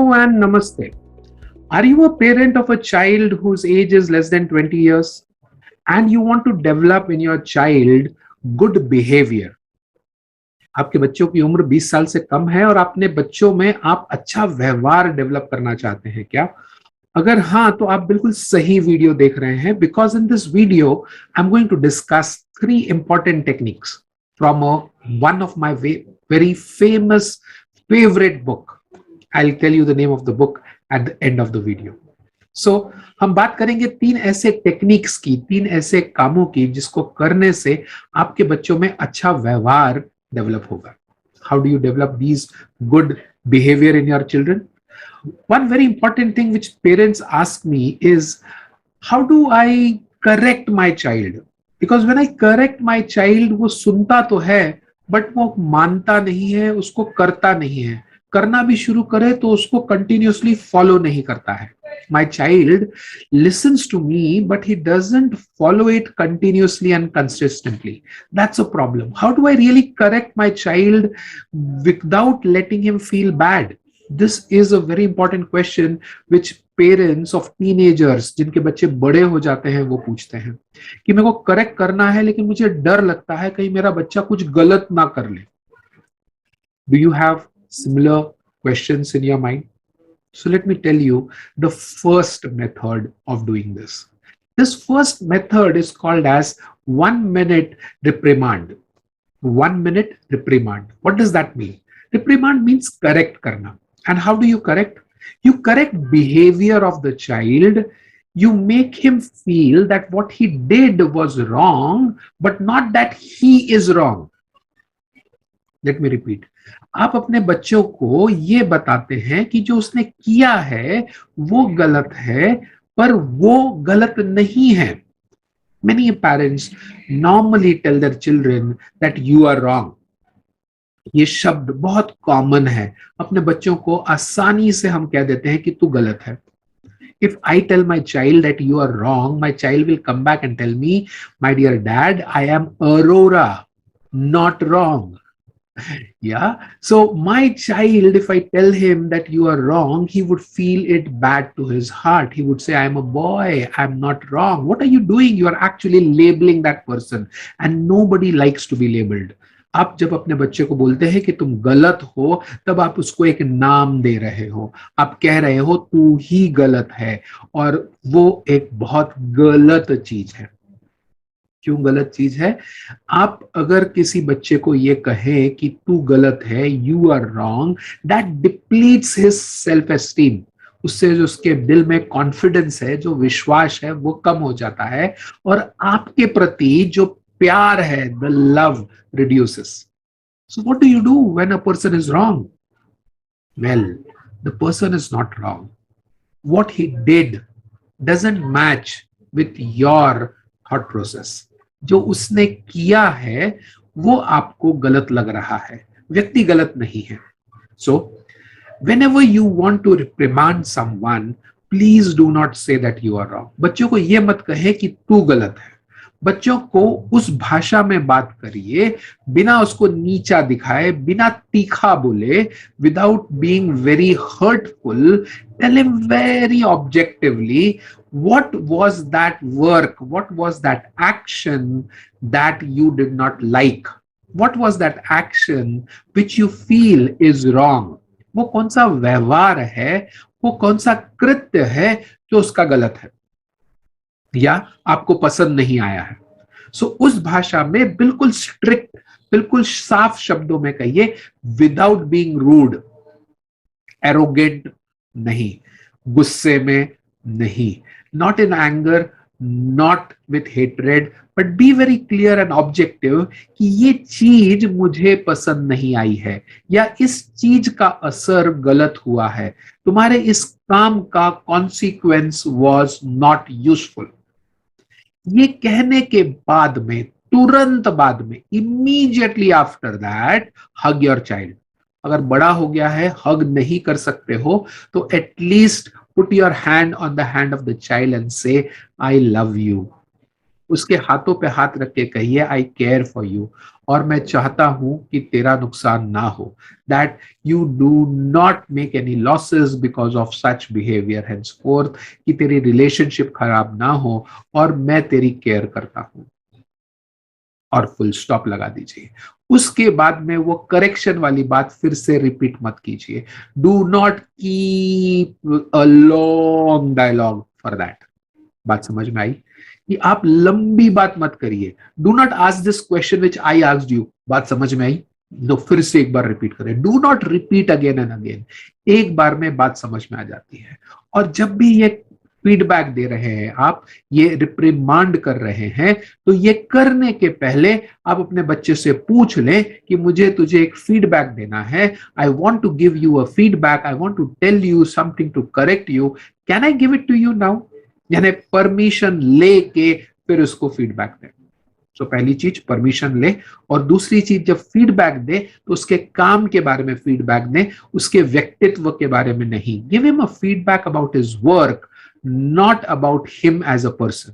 Hello and namaste. Are you a parent of a child whose age is less than 20 years and you want to develop in your child good behavior? आपके बच्चों की उम्र 20 साल से कम है और अपने बच्चों में आप अच्छा व्यवहार डेवलप करना चाहते हैं क्या? अगर हाँ, तो आप बिल्कुल सही वीडियो देख रहे हैं, because in this video I am going to discuss 3 important techniques from one of my very famous favorite book. I'll tell you the name of the book at the end of the video. So, हम बात करेंगे 3 ऐसे techniques की, 3 ऐसे कामों की जिसको करने से आपके बच्चों में अच्छा व्यवहार डेवलप होगा. How do you develop these good behavior in your children? One very important thing which parents ask me is, how do I correct my child? Because when I correct my child, वो सुनता तो है but वो मानता नहीं है, उसको करता नहीं है. करना भी शुरू करे तो उसको कंटिन्यूअसली फॉलो नहीं करता है. My child listens to me, but he doesn't follow it continuously and consistently. That's a problem. How do I really correct my child without letting him feel bad? This is a very important question which parents of teenagers, जिनके बच्चे बड़े हो जाते हैं, वो पूछते हैं कि मेरे को करेक्ट करना है लेकिन मुझे डर लगता है कहीं मेरा बच्चा कुछ गलत ना कर ले. Do you have similar questions in your mind? So let me tell you the first method of doing this. This first method is called as 1 minute reprimand. 1 minute reprimand. What does that mean? Reprimand means correct karna. And how do you correct? You correct behavior of the child. You make him feel that what he did was wrong, but not that he is wrong. Let me repeat. आप अपने बच्चों को ये बताते हैं कि जो उसने किया है वो गलत है, पर वो गलत नहीं है. Many parents normally tell their children that you are wrong. ये शब्द बहुत कॉमन है. अपने बच्चों को आसानी से हम कह देते हैं कि तू गलत है. If I tell my child that you are wrong, my child will come back and tell me, my dear dad, I am Aurora, not wrong. Yeah. So my child, if I tell him that you are wrong, he would feel it bad to his heart. He would say, I'm a boy, I'm not wrong. What are you doing? You are actually labeling that person. And nobody likes to be labeled. आप जब अपने बच्चे को बोलते हैं कि तुम गलत हो, तब आप उसको एक नाम दे रहे हो. आप कह रहे हो तू ही गलत है, और वो एक बहुत गलत चीज है. क्यों गलत चीज है? आप अगर किसी बच्चे को ये कहें कि तू गलत है, you are wrong, that depletes his self esteem. उससे जो उसके दिल में कॉन्फिडेंस है, जो विश्वास है, वो कम हो जाता है, और आपके प्रति जो प्यार है, the love reduces. So what do you do when a person is wrong? Well, the person is not wrong. What he did doesn't match with your thought process. जो उसने किया है वो आपको गलत लग रहा है, व्यक्ति गलत नहीं है. सो whenever you want to reprimand someone, please do not say that you are wrong. बच्चों को ये मत कहे कि तू गलत है. बच्चों को उस भाषा में बात करिए, बिना उसको नीचा दिखाए, बिना तीखा बोले, without being very hurtful. Tell him very objectively, what was that work, what was that action that you did not like, what was that action which you feel is wrong. वो कौन सा व्यवहार है, वो कौन सा कृत्य है जो उसका गलत है या आपको पसंद नहीं आया है. सो उस भाषा में बिल्कुल स्ट्रिक्ट, बिल्कुल साफ शब्दों में कहिए, विदाउट बीइंग रूड. एरोगेंट नहीं, गुस्से में नहीं, not in anger, not with hatred, but be very clear and objective कि ये चीज मुझे पसंद नहीं आई है, या इस चीज का असर गलत हुआ है, तुम्हारे इस काम का consequence was not useful. ये कहने के बाद में, तुरंत बाद में, immediately after that, hug your child. अगर बड़ा हो गया है, हग नहीं कर सकते हो, तो at least put your hand on the hand of the child and say, I love you. उसके हाथों पे हाथ रख के कहिए आई केयर फॉर यू, और मैं चाहता हूं कि तेरा नुकसान ना हो, that you do not make any losses because of such behaviour henceforth, कि तेरी रिलेशनशिप खराब ना हो और मैं तेरी केयर करता हूं, और फुल स्टॉप लगा दीजिए। उसके बाद में वो करेक्शन वाली बात फिर से रिपीट मत कीजिए। Do not keep a long dialogue for that. बात समझ में आई? कि आप लंबी बात मत करिए। Do not ask this question which I asked you. बात समझ में आई? तो फिर से एक बार रिपीट करें। Do not repeat again and again. एक बार में बात समझ में आ जाती है। और जब भी ये फीडबैक दे रहे हैं आप, ये रिप्रिमांड कर रहे हैं, तो ये करने के पहले आप अपने बच्चे से पूछ लें कि मुझे तुझे एक फीडबैक देना है, I want to give you a feedback, I want to tell you something to correct you, can I give it to you now? यानी परमिशन लेके फिर उसको फीडबैक दें। तो पहली चीज परमिशन ले, और दूसरी चीज जब फीडबैक दे तो उसके काम के बारे में फीडबैक दे, उसके व्यक्तित्व के बारे में नहीं। Give him a feedback about his work, not about him as a person.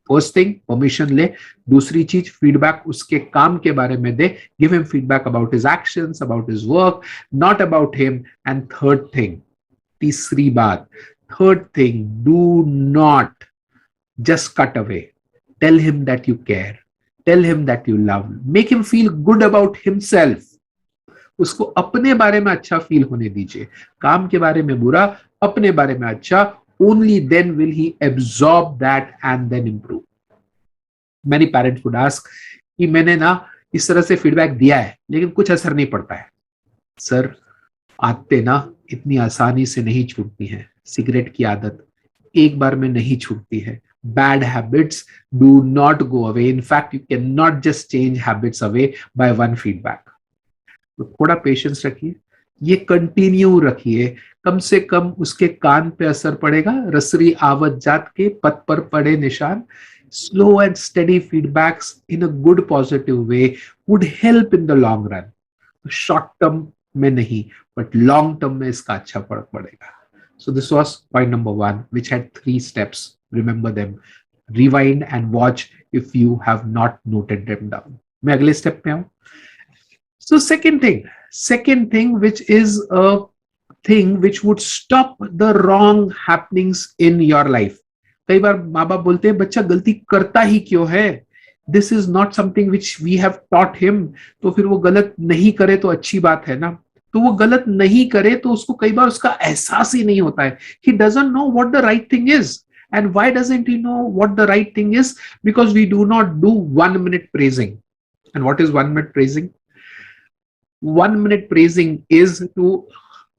First thing permission ले, दूसरी चीज फीडबैक उसके काम के बारे में दे, give him feedback about his actions, about his work, not about him. And third thing, तीसरी बात, third thing, do not just cut away. Tell him that you care. Tell him that you love. Make him feel good about himself. उसको अपने बारे में अच्छा feel होने दीजिए। काम के बारे में बुरा, अपने बारे में अच्छा। Only then will he absorb that and then improve. Many parents would ask कि मैंने ना इस तरह से फीडबैक दिया है लेकिन कुछ असर नहीं पड़ता है। सर, आदतें ना इतनी आसानी से नहीं छूटती हैं। सिगरेट की आदत एक बार में नहीं छूटती है। Bad habits do not go away. In fact, you cannot just change habits away by one feedback. तो थोड़ा पेशेंस रखिए, ये कंटिन्यू रखिए। कम से कम उसके कान पे असर पड़ेगा। रसरी आवत जात के पथ पर पड़े निशान। Slow and steady feedbacks in a good positive way would help in the long run. Short term में नहीं, बट लॉन्ग टर्म में इसका अच्छा फर्क पड़ेगा। So this was point number 1, which had 3 steps. Remember them. Rewind and watch if you have not noted them down. मैं अगले step पे आऊं। So second thing which is a thing which would stop the wrong happenings in your life. कई बार माँ बाप बोलते हैं बच्चा गलती करता ही क्यों है, this is not something which we have taught him. तो फिर वो गलत नहीं करे तो अच्छी बात है ना। तो वो गलत नहीं करे तो उसको कई बार उसका एहसास ही नहीं होता है। He doesn't know what the right thing is. And why doesn't he know what the right thing is? Because we do not do 1 minute praising. And what is 1 minute praising? 1 minute praising is to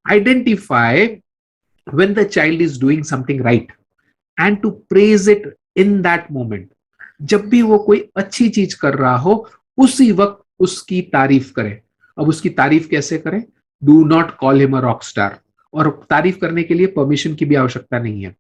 identify when the child is doing something right and to praise it in that moment. जब भी वो कोई अच्छी चीज कर रहा हो उसी वक्त उसकी तारीफ करें। अब उसकी तारीफ कैसे करें? Do not call him a rock star. और तारीफ करने के लिए परमिशन की भी आवश्यकता नहीं है।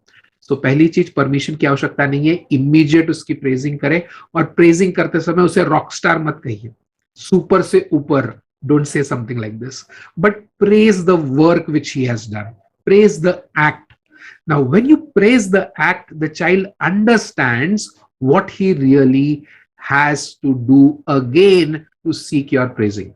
तो पहली चीज, परमिशन की आवश्यकता नहीं है, इमीडिएट उसकी प्रेजिंग करें। और प्रेजिंग करते समय उसे रॉक स्टार मत कहिए, सुपर से ऊपर। Don't say something like this, but praise the work which he has done, praise the act. Now, when you praise the act, the child understands what he really has to do again to seek your praising.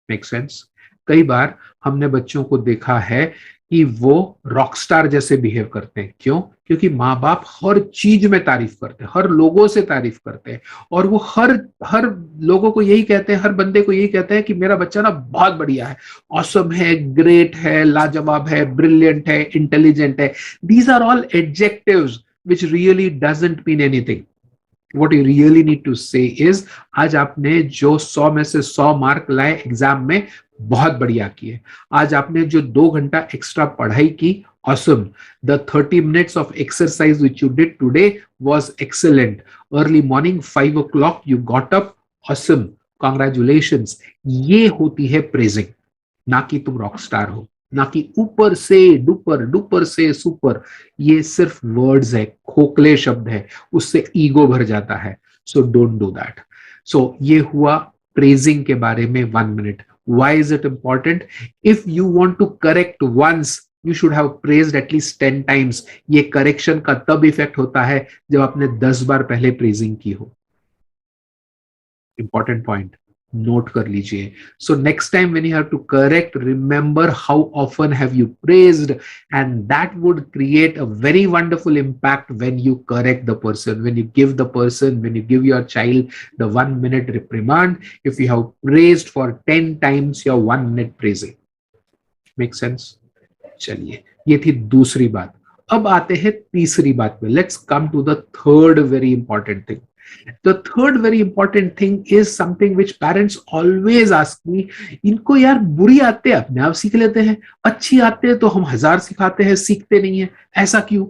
Make sense? कई बार हमने बच्चों को देखा है कि वो Rockstar जैसे behave करते हैं। क्यों? क्योंकि माँ बाप हर चीज में तारीफ करते हैं, हर लोगों से तारीफ करते हैं, और वो हर हर लोगों को यही कहते हैं, हर बंदे को यही कहते हैं कि मेरा बच्चा ना बहुत बढ़िया है, ऑसम है, ग्रेट है, लाजवाब है, ब्रिलियंट है, इंटेलिजेंट है। These are all adjectives which really doesn't mean anything. What you really need to say is, आज आपने जो 100 में से 100 मार्क लाए एग्जाम में, बहुत बढ़िया किए। आज आपने जो 2 घंटा एक्स्ट्रा पढ़ाई की, awesome. The 30 minutes of exercise which you did today was excellent. Early morning 5 o'clock you got up, awesome. Congratulations. ये होती है praising, ना कि तुम रॉक स्टार हो, ना कि ऊपर से डुपर, डुपर से सुपर। ये सिर्फ वर्ड्स है, खोखले शब्द है, उससे ईगो भर जाता है। So don't do that. So ये हुआ प्रेजिंग के बारे में 1 minute. Why is it important? If you want to correct once, You should have praised at least 10 times. ये करेक्शन का तब इफेक्ट होता है जब आपने 10 बार पहले प्रेजिंग की हो. Important point. Note कर लीजिए. So next time when you have to correct, remember how often have you praised, and that would create a very wonderful impact when you correct the person, when you give the person, when you give your child the 1 minute reprimand. If you have praised for 10 times your 1 minute praising. Make sense? चलिए, ये थी दूसरी बात. अब आते हैं तीसरी बात पे. Let's come to the third very important thing. The third very important thing is something which parents always ask me. इनको यार बुरी आते हैं अपने आप सीख लेते हैं, अच्छी आते हैं तो हम 1000 सिखाते हैं, सीखते नहीं है. ऐसा क्यों?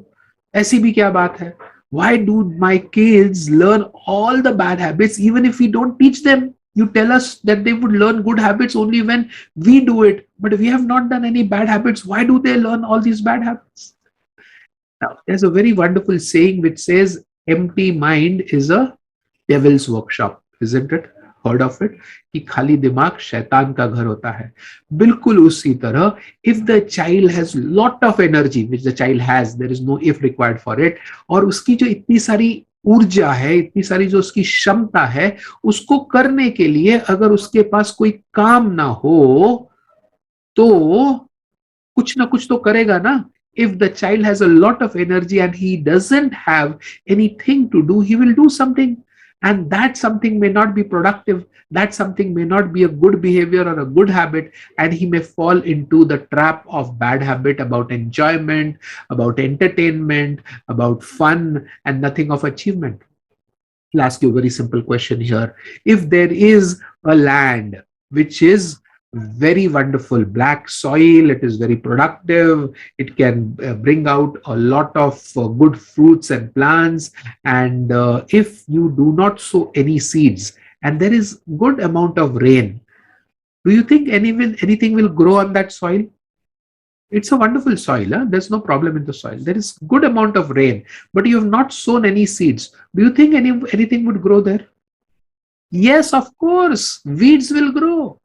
ऐसी भी क्या बात है? Why do my kids learn all the bad habits even if we don't teach them? You tell us that they would learn good habits only when we do it, but we have not done any bad habits. Why do they learn all these bad habits? Now, there's a very wonderful saying which says, empty mind is a devil's workshop, isn't it? Heard of it? कि खाली दिमाग शैतान का घर होता है. बिल्कुल उसी तरह, if the child has lot of energy, which the child has, there is no if required for it, और उसकी जो इतनी सारी ऊर्जा है, इतनी सारी जो उसकी क्षमता है, उसको करने के लिए अगर उसके पास कोई काम ना हो तो कुछ ना कुछ तो करेगा ना. If the child has a lot of energy and he doesn't have anything to do, he will do something. And that something may not be productive. That something may not be a good behavior or a good habit. And he may fall into the trap of bad habit about enjoyment, about entertainment, about fun, and nothing of achievement. I'll ask you a very simple question here. If there is a land which is very wonderful, black soil, it is very productive, it can bring out a lot of good fruits and plants, and if you do not sow any seeds and there is good amount of rain, do you think anything will grow on that soil? It's a wonderful soil. Huh? There's no problem in the soil. There is good amount of rain, but you have not sown any seeds. Do you think anything would grow there? Yes, of course. Weeds will grow.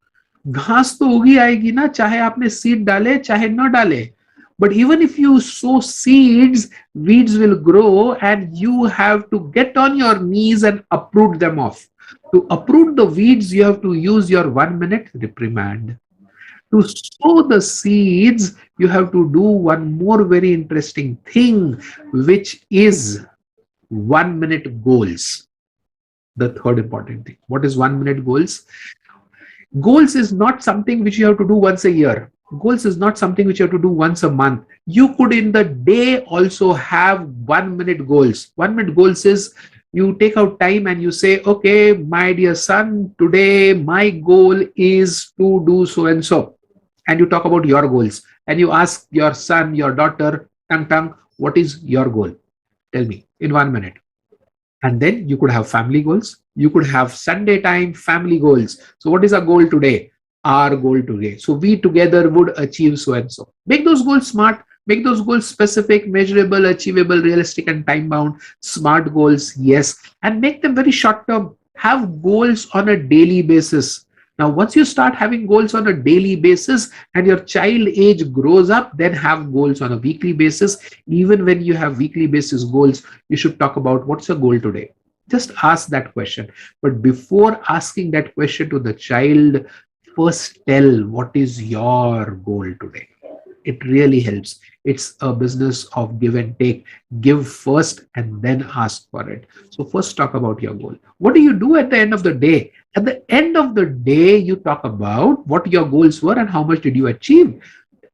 घास तो उगी आएगी ना, चाहे आपने seed डाले चाहे न डाले. But even if you sow seeds, weeds will grow and you have to get on your knees and uproot them off. To uproot the weeds, you have to use your 1 minute reprimand. To sow the seeds, you have to do one more very interesting thing, which is 1 minute goals. The third important thing. What is 1 minute goals? Goals is not something which you have to do once a year. Goals is not something which you have to do once a month. You could in the day also have 1 minute goals. 1 minute goals is you take out time and you say, okay, my dear son, today my goal is to do so and so. And you talk about your goals and you ask your son, your daughter, Tang, what is your goal? Tell me in 1 minute. And then you could have family goals. You could have Sunday time family goals. So what is our goal today? Our goal today. So we together would achieve so and so. Make those goals smart. Make those goals specific, measurable, achievable, realistic, and time bound. Smart goals, yes. And make them very short term. Have goals on a daily basis. Now, once you start having goals on a daily basis and your child age grows up, then have goals on a weekly basis. Even when you have weekly basis goals, you should talk about what's your goal today. Just ask that question. But before asking that question to the child, first tell what is your goal today. It really helps. It's a business of give and take. Give first and then ask for it. So first talk about your goal. What do you do at the end of the day? At the end of the day, you talk about what your goals were and how much did you achieve.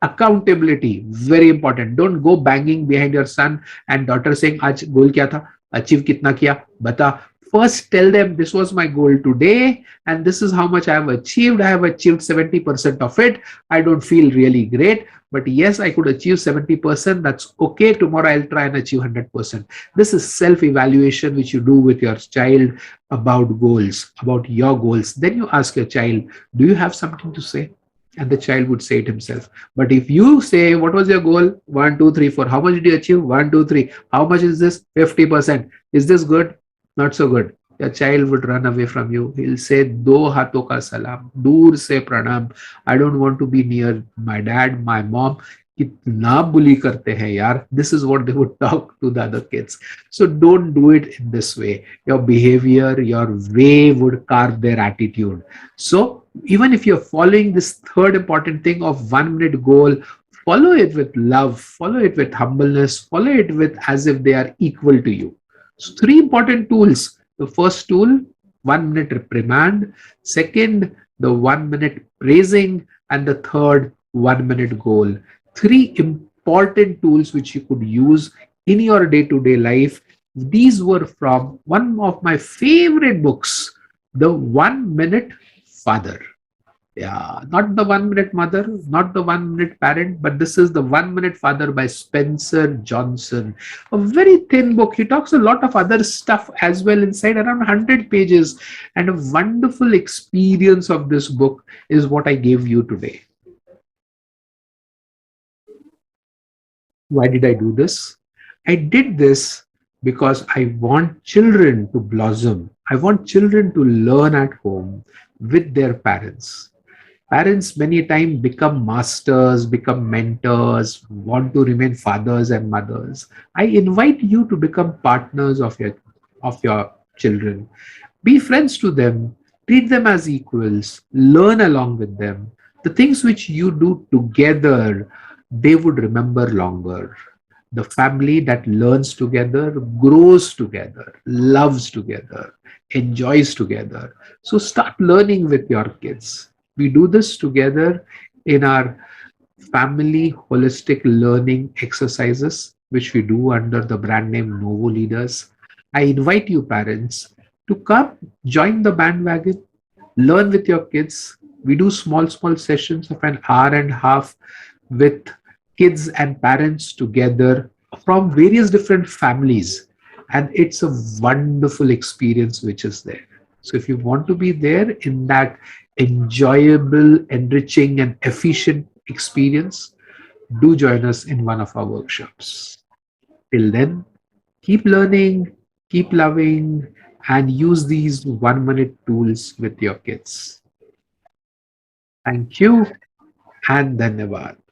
Accountability, very important. Don't go banging behind your son and daughter saying, "Aaj goal kya tha? Achieve kitna kiya? Bata." First tell them this was my goal today and this is how much I have achieved. I have achieved 70% of it. I don't feel really great, but yes, I could achieve 70%. That's okay. Tomorrow I'll try and achieve 100%. This is self-evaluation which you do with your child about goals, about your goals. Then you ask your child, do you have something to say? And the child would say it himself. But if you say, what was your goal? 1, 2, 3, 4. How much did you achieve? 1, 2, 3. How much is this? 50%. Is this good? Not so good. Your child would run away from you. He'll say, "Do haton ka salam, dur se pranam. I don't want to be near my dad, my mom. कितना bully करते हैं यार. This is what they would talk to the other kids. So don't do it in this way. Your behavior, your way would carve their attitude. So even if you're following this third important thing of 1 minute goal, follow it with love, follow it with humbleness, follow it with as if they are equal to you. So three important tools. The first tool, 1 minute reprimand. Second, the 1 minute praising. And the third, 1 minute goal. Three important tools which you could use in your day-to-day life. These were from one of my favorite books, The 1 Minute Father. Yeah, not the 1 minute mother, not the 1 minute parent, but this is the 1 minute father by Spencer Johnson. A very thin book. He talks a lot of other stuff as well inside, around 100 pages. And a wonderful experience of this book is what I gave you today. Why did I do this? I did this because I want children to blossom. I want children to learn at home with their parents. Parents many times become masters, become mentors, want to remain fathers and mothers. I invite you to become partners of your children. Be friends to them, treat them as equals, learn along with them. The things which you do together, they would remember longer. The family that learns together, grows together, loves together, enjoys together. So start learning with your kids. We do this together in our family holistic learning exercises, which we do under the brand name Novo Leaders. I invite you, parents, to come join the bandwagon, learn with your kids. We do small sessions of an hour and a half with kids and parents together from various different families. And it's a wonderful experience which is there. So if you want to be there in that enjoyable, enriching, and efficient experience, do join us in one of our workshops. Till then, keep learning, keep loving, and use these 1 minute tools with your kids. Thank you and धन्यवाद.